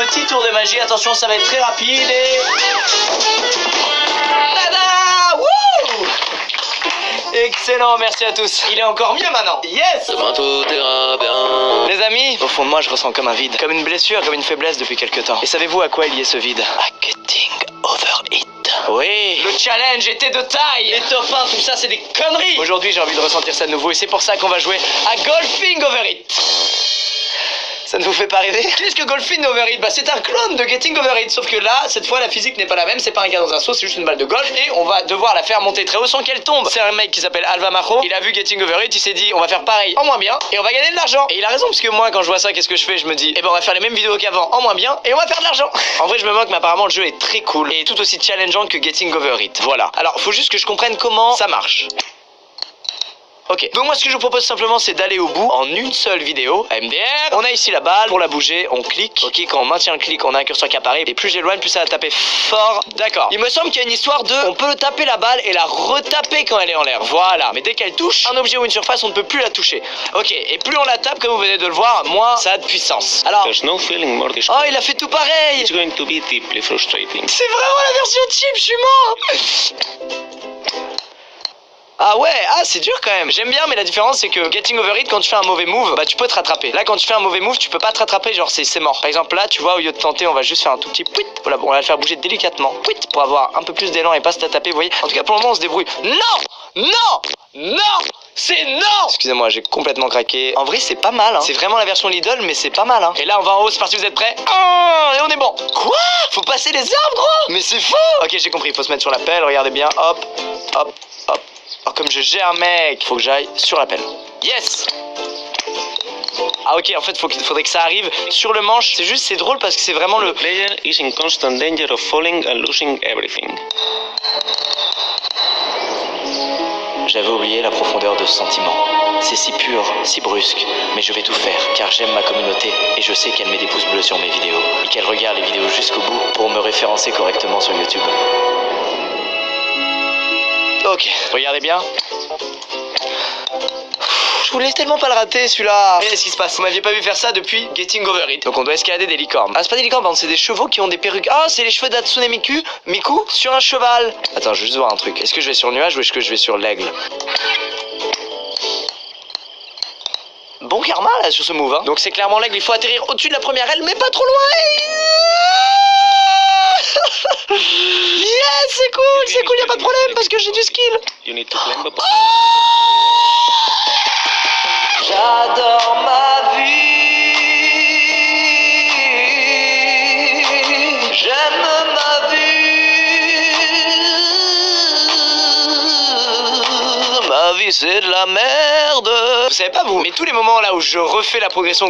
petit tour de magie. Attention, ça va être très rapide et... Tada! Wouh! Excellent, merci à tous. Il est encore mieux maintenant. Yes! Demain tout ira bien. Les amis, au fond de moi, je ressens comme un vide, comme une blessure, comme une faiblesse depuis quelque temps. Et savez-vous à quoi il y est ce vide? À getting over it. Oui, le challenge était de taille. Les top 1, tout ça, c'est des conneries. Aujourd'hui, j'ai envie de ressentir ça de nouveau et c'est pour ça qu'on va jouer à Golfing Over It. Ça ne vous fait pas rêver? Qu'est-ce que Golfing Over It? Bah c'est un clone de Getting Over It, sauf que là, cette fois, la physique n'est pas la même, c'est pas un gars dans un seau, c'est juste une balle de golf, et on va devoir la faire monter très haut sans qu'elle tombe. C'est un mec qui s'appelle Alva Majo, il a vu Getting Over It, il s'est dit, on va faire pareil en moins bien, et on va gagner de l'argent. Et il a raison, parce que moi, quand je vois ça, qu'est-ce que je fais? Je me dis, eh ben on va faire les mêmes vidéos qu'avant en moins bien, et on va faire de l'argent. En vrai, je me moque, mais apparemment, le jeu est très cool, et tout aussi challengeant que Getting Over It. Voilà. Alors, faut juste que je comprenne comment ça marche. Ok, donc moi ce que je vous propose simplement c'est d'aller au bout en une seule vidéo. MDR, on a ici la balle, pour la bouger on clique. Ok, quand on maintient le clic on a un curseur qui apparaît. Et plus j'éloigne plus ça va taper fort. D'accord, il me semble qu'il y a une histoire de on peut taper la balle et la retaper quand elle est en l'air. Voilà, mais dès qu'elle touche un objet ou une surface on ne peut plus la toucher. Ok, et plus on la tape comme vous venez de le voir, moins ça a de puissance. Alors, There's no feeling more oh discouraging. il a fait tout pareil. It's going to be deeply frustrating. C'est vraiment la version cheap, je suis mort. Ah ouais, ah c'est dur quand même. J'aime bien mais la différence c'est que Getting Over It quand tu fais un mauvais move, bah tu peux te rattraper. Là quand tu fais un mauvais move, tu peux pas te rattraper, genre c'est mort. Par exemple là, tu vois, au lieu de tenter, on va juste faire un tout petit pouit. Voilà, on va le faire bouger délicatement. Pouit pour avoir un peu plus d'élan et pas se taper, vous voyez. En tout cas pour le moment on se débrouille. Non! C'est non! Excusez-moi, j'ai complètement craqué. En vrai, c'est pas mal, hein. C'est vraiment la version Lidl, mais c'est pas mal, hein. Et là, on va en haut, c'est parti, vous êtes prêts? Et on est bon. Quoi? Faut passer les arbres, gros? Mais c'est faux! Ok, j'ai compris, faut se mettre sur la pelle, regardez bien. Hop, hop, hop. Oh, comme je gère, mec. Faut que j'aille sur la pelle. Yes! Ah ok, en fait, faudrait que ça arrive sur le manche. C'est juste, c'est drôle parce que c'est vraiment le... The player is in constant danger of falling and losing everything. J'avais oublié la profondeur de ce sentiment. C'est si pur, si brusque, mais je vais tout faire, car j'aime ma communauté et je sais qu'elle met des pouces bleus sur mes vidéos et qu'elle regarde les vidéos jusqu'au bout pour me référencer correctement sur YouTube. Ok, regardez bien. Je voulais tellement pas le rater celui-là. Regardez ce qui se passe. Vous m'aviez pas vu faire ça depuis Getting Over It. Donc on doit escalader des licornes. Ah c'est pas des licornes, pardon, c'est des chevaux qui ont des perruques. Ah c'est les cheveux d'Hatsune Miku sur un cheval. Attends, je veux juste voir un truc. Est-ce que je vais sur le nuage ou est-ce que je vais sur l'aigle? Bon karma là sur ce move, hein. Donc c'est clairement l'aigle, il faut atterrir au-dessus de la première aile, mais pas trop loin. Yes, c'est cool, y a pas de problème parce que j'ai du skill. You need to climb up. J'adore ma vie, j'aime ma vie c'est de la merde. Vous savez pas vous, mais tous les moments là où je refais la progression